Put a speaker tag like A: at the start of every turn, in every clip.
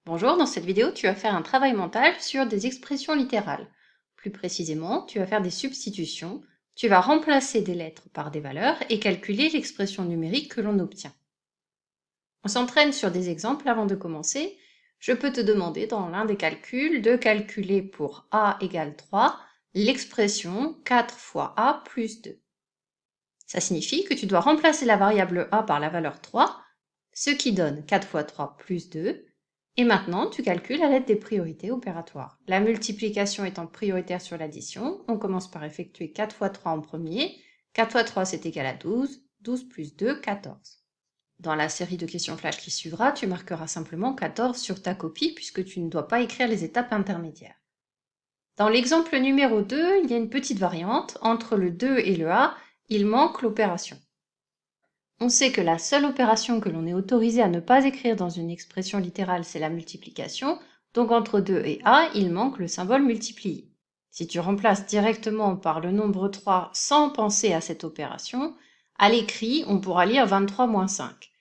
A: Bonjour, dans cette vidéo, tu vas faire un travail mental sur des expressions littérales. Plus précisément, tu vas faire des substitutions, tu vas remplacer des lettres par des valeurs et calculer l'expression numérique que l'on obtient. On s'entraîne sur des exemples avant de commencer. Je peux te demander dans l'un des calculs de calculer pour a égale 3 l'expression 4 fois a plus 2. Ça signifie que tu dois remplacer la variable a par la valeur 3, ce qui donne 4 fois 3 plus 2. Et maintenant, tu calcules à l'aide des priorités opératoires. La multiplication étant prioritaire sur l'addition, on commence par effectuer 4 fois 3 en premier. 4 fois 3, c'est égal à 12. 12 plus 2, 14. Dans la série de questions flash qui suivra, tu marqueras simplement 14 sur ta copie puisque tu ne dois pas écrire les étapes intermédiaires. Dans l'exemple numéro 2, il y a une petite variante. Entre le 2 et le a, il manque l'opération. On sait que la seule opération que l'on est autorisé à ne pas écrire dans une expression littérale, c'est la multiplication, donc entre 2 et a, il manque le symbole multiplié. Si tu remplaces directement par le nombre 3 sans penser à cette opération, à l'écrit, on pourra lire 23 moins 5.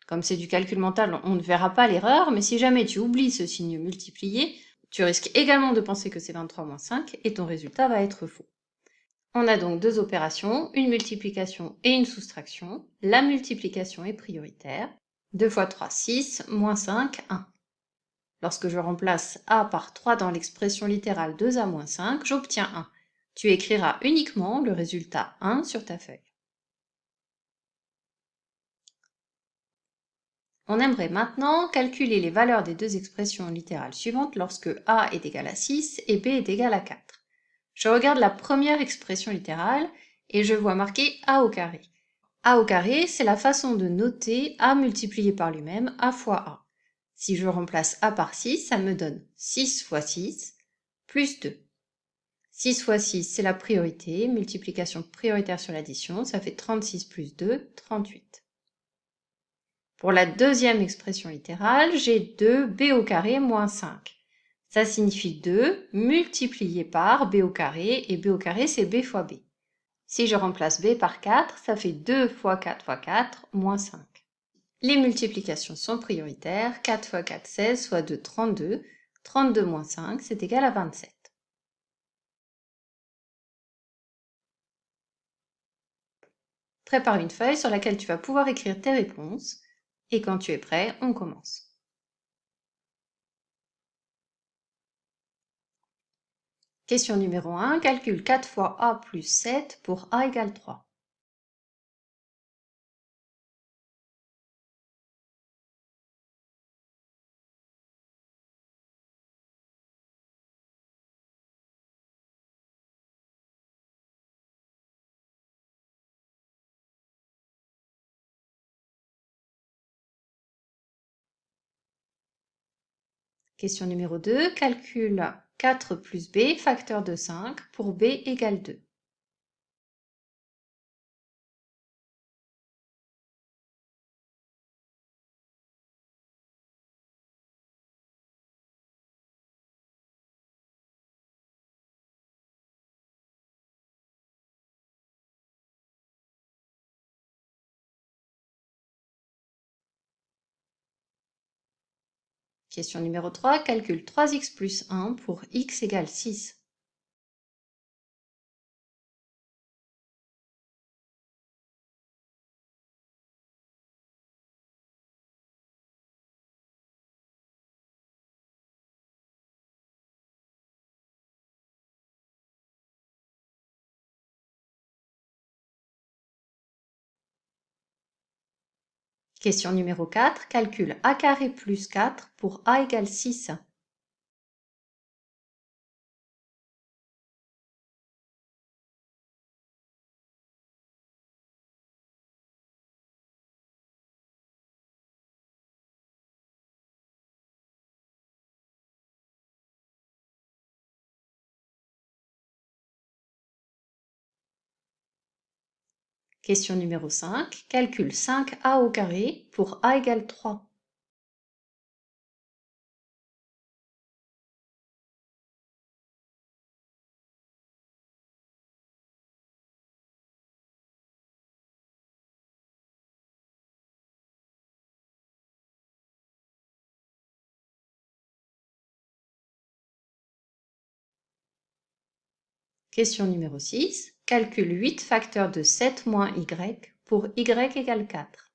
A: Comme c'est du calcul mental, on ne verra pas l'erreur, mais si jamais tu oublies ce signe multiplié, tu risques également de penser que c'est 23 moins 5 et ton résultat va être faux. On a donc deux opérations, une multiplication et une soustraction. La multiplication est prioritaire. 2 fois 3, 6, moins 5, 1. Lorsque je remplace a par 3 dans l'expression littérale 2a moins 5, j'obtiens 1. Tu écriras uniquement le résultat 1 sur ta feuille. On aimerait maintenant calculer les valeurs des deux expressions littérales suivantes lorsque a est égal à 6 et b est égal à 4. Je regarde la première expression littérale et je vois marqué a au carré. A au carré, c'est la façon de noter a multiplié par lui-même, a fois a. Si je remplace a par 6, ça me donne 6 fois 6 plus 2. 6 fois 6, c'est la priorité, multiplication prioritaire sur l'addition, ça fait 36 plus 2, 38. Pour la deuxième expression littérale, j'ai 2b au carré moins 5. Ça signifie 2 multiplié par b au carré, et b au carré, c'est b fois b. Si je remplace b par 4, ça fait 2 fois 4 fois 4, moins 5. Les multiplications sont prioritaires. 4 fois 4, 16, soit 2, 32. 32 moins 5, c'est égal à 27. Prépare une feuille sur laquelle tu vas pouvoir écrire tes réponses. Et quand tu es prêt, on commence. Question numéro 1. Calcule 4 fois a plus 7 pour a égale 3. Question numéro 2. Calcule 4 plus b, facteur de 5, pour b égale 2. Question numéro 3. Calcule 3x plus 1 pour x égale 6. Question numéro 4. Calcule a carré plus 4 pour a égale 6. Question numéro 5. Calcule 5a au carré pour a égale 3. Question numéro 6. Calcule 8 facteurs de 7 moins y pour y égale 4.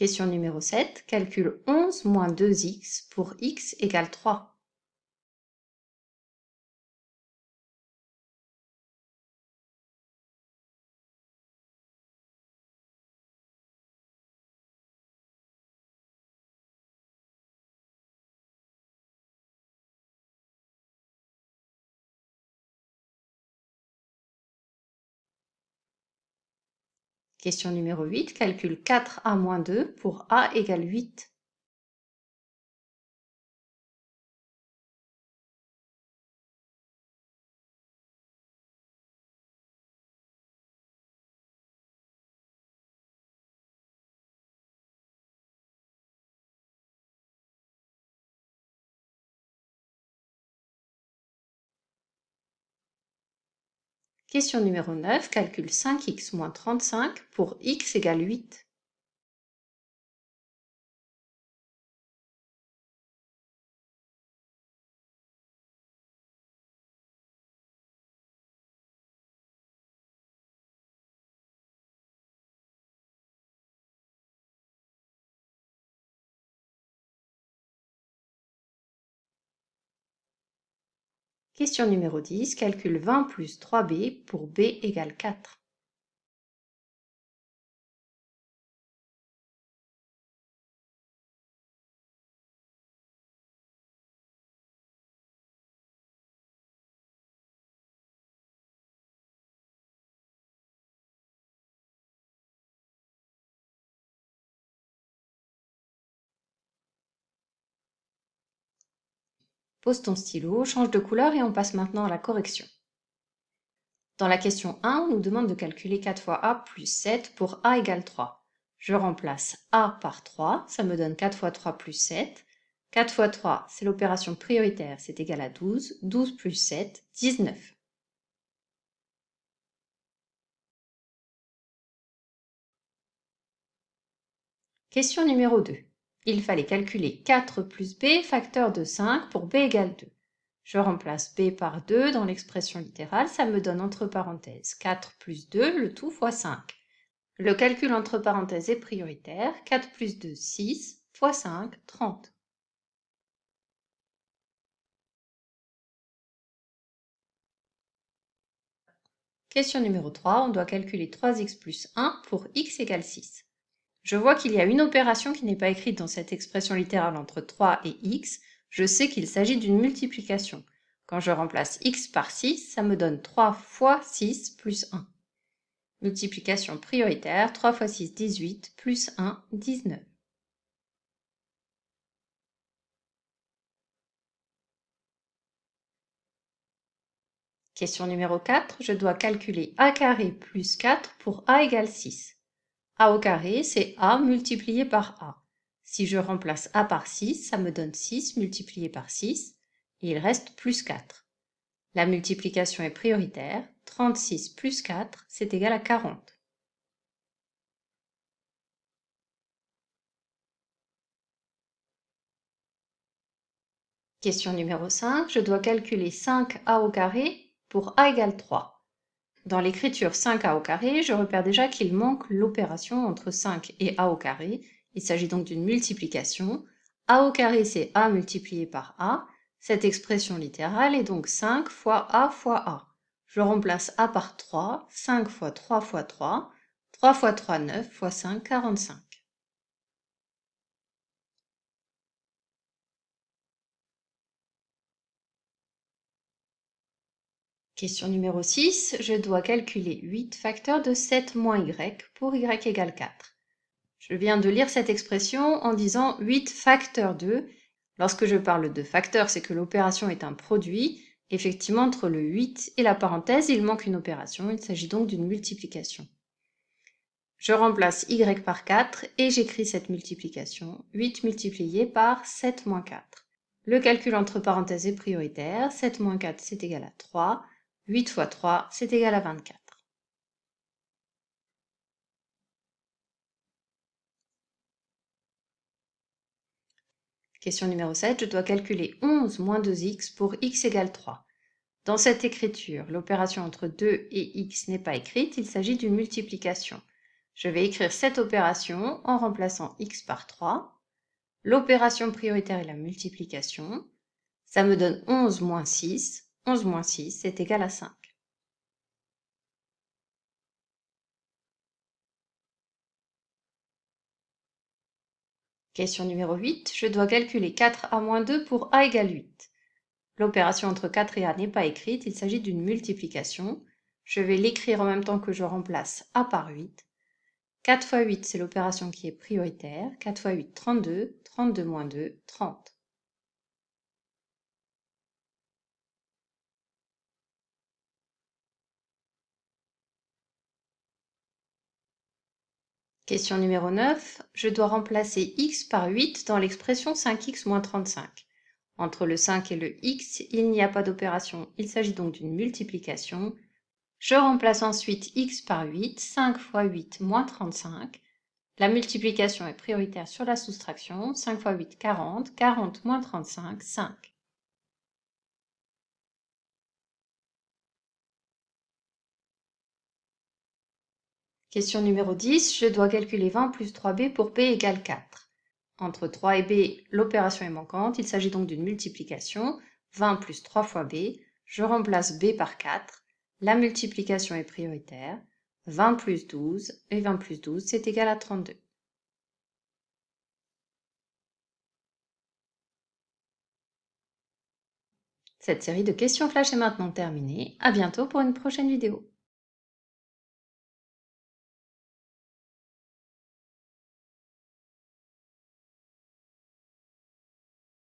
A: Question numéro 7. Calcule 11 moins 2x pour x égale 3. Question numéro 8. Calcule 4a moins 2 pour a égale 8. Question numéro 9. Calcule 5x moins 35 pour x égale 8. Question numéro 10. Calcule 20 plus 3b pour b égale 4. Pose ton stylo, change de couleur et on passe maintenant à la correction. Dans la question 1, on nous demande de calculer 4 fois a plus 7 pour a égale 3. Je remplace a par 3, ça me donne 4 fois 3 plus 7. 4 fois 3, c'est l'opération prioritaire, c'est égal à 12. 12 plus 7, 19. Question numéro 2. Il fallait calculer 4 plus b facteur de 5 pour b égale 2. Je remplace b par 2 dans l'expression littérale, ça me donne entre parenthèses 4 plus 2, le tout fois 5. Le calcul entre parenthèses est prioritaire, 4 plus 2, 6, fois 5, 30. Question numéro 3, on doit calculer 3x plus 1 pour x égale 6. Je vois qu'il y a une opération qui n'est pas écrite dans cette expression littérale entre 3 et x. Je sais qu'il s'agit d'une multiplication. Quand je remplace x par 6, ça me donne 3 fois 6 plus 1. Multiplication prioritaire, 3 fois 6, 18, plus 1, 19. Question numéro 4, je dois calculer a carré plus 4 pour a égale 6. A au carré, c'est a multiplié par a. Si je remplace a par 6, ça me donne 6 multiplié par 6, et il reste plus 4. La multiplication est prioritaire, 36 plus 4, c'est égal à 40. Question numéro 5, je dois calculer 5a au carré pour a égale 3. Dans l'écriture 5a au carré, je repère déjà qu'il manque l'opération entre 5 et a au carré. Il s'agit donc d'une multiplication. A au carré, c'est a multiplié par a. Cette expression littérale est donc 5 fois a. Je remplace a par 3, 5 fois 3 fois 3. 3 fois 3, 9 fois 5, 45. Question numéro 6, je dois calculer 8 facteurs de 7 moins y pour y égale 4. Je viens de lire cette expression en disant 8 facteurs de. Lorsque je parle de facteur, c'est que l'opération est un produit. Effectivement, entre le 8 et la parenthèse, il manque une opération. Il s'agit donc d'une multiplication. Je remplace y par 4 et j'écris cette multiplication. 8 multiplié par 7 moins 4. Le calcul entre parenthèses est prioritaire. 7 moins 4, c'est égal à 3. 8 fois 3, c'est égal à 24. Question numéro 7, je dois calculer 11 moins 2x pour x égale 3. Dans cette écriture, l'opération entre 2 et x n'est pas écrite, il s'agit d'une multiplication. Je vais écrire cette opération en remplaçant x par 3. L'opération prioritaire est la multiplication. Ça me donne 11 moins 6. 11 moins 6, c'est égal à 5. Question numéro 8, je dois calculer 4a moins 2 pour a égale 8. L'opération entre 4 et a n'est pas écrite, il s'agit d'une multiplication. Je vais l'écrire en même temps que je remplace a par 8. 4 fois 8, c'est l'opération qui est prioritaire. 4 fois 8, 32. 32 moins 2, 30. Question numéro 9. Je dois remplacer x par 8 dans l'expression 5x moins 35. Entre le 5 et le x, il n'y a pas d'opération. Il s'agit donc d'une multiplication. Je remplace ensuite x par 8. 5 fois 8 moins 35. La multiplication est prioritaire sur la soustraction. 5 fois 8, 40. 40 moins 35, 5. Question numéro 10. Je dois calculer 20 plus 3b pour b égale 4. Entre 3 et b, l'opération est manquante. Il s'agit donc d'une multiplication. 20 plus 3 fois b. Je remplace b par 4. La multiplication est prioritaire. 20 plus 12. Et 20 plus 12, c'est égal à 32. Cette série de questions flash est maintenant terminée. À bientôt pour une prochaine vidéo.